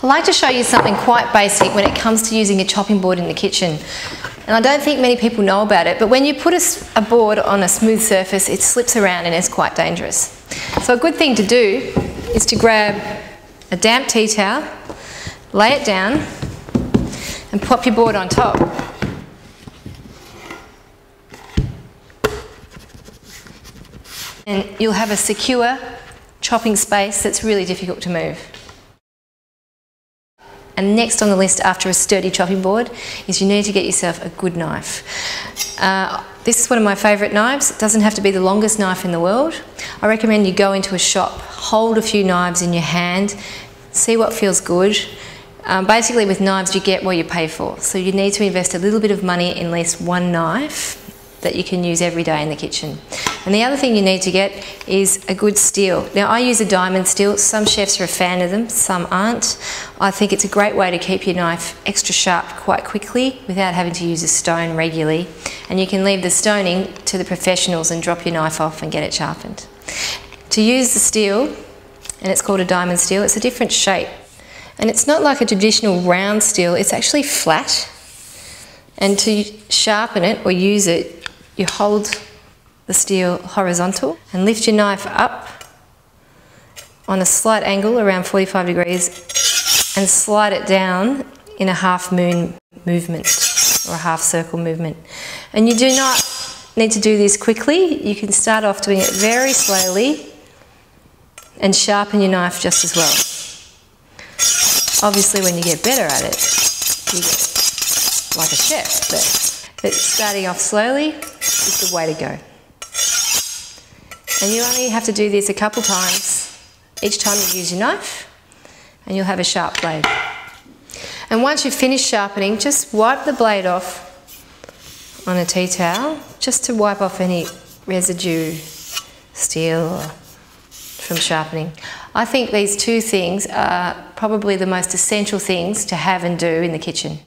I'd like to show you something quite basic when it comes to using a chopping board in the kitchen. And I don't think many people know about it, but when you put a board on a smooth surface, it slips around and it's quite dangerous. So a good thing to do is to grab a damp tea towel, lay it down, and pop your board on top. And you'll have a secure chopping space that's really difficult to move. And next on the list after a sturdy chopping board is you need to get yourself a good knife. This is one of my favourite knives. It doesn't have to be the longest knife in the world. I recommend you go into a shop, hold a few knives in your hand, see what feels good. Basically with knives you get what you pay for. So you need to invest a little bit of money in at least one knife that you can use every day in the kitchen. And the other thing you need to get is a good steel. Now I use a diamond steel. Some chefs are a fan of them, some aren't. I think it's a great way to keep your knife extra sharp quite quickly without having to use a stone regularly. And you can leave the stoning to the professionals and drop your knife off and get it sharpened. To use the steel, and it's called a diamond steel, it's a different shape. And it's not like a traditional round steel, it's actually flat. And to sharpen it or use it, you hold the steel horizontal and lift your knife up on a slight angle around 45 degrees and slide it down in a half moon movement or a half circle movement. And you do not need to do this quickly. You can start off doing it very slowly and sharpen your knife just as well. Obviously when you get better at it, you get like a chef, but starting off slowly is the way to go. And you only have to do this a couple times each time you use your knife, and you'll have a sharp blade. And once you've finished sharpening, just wipe the blade off on a tea towel, just to wipe off any residue, steel, from sharpening. I think these two things are probably the most essential things to have and do in the kitchen.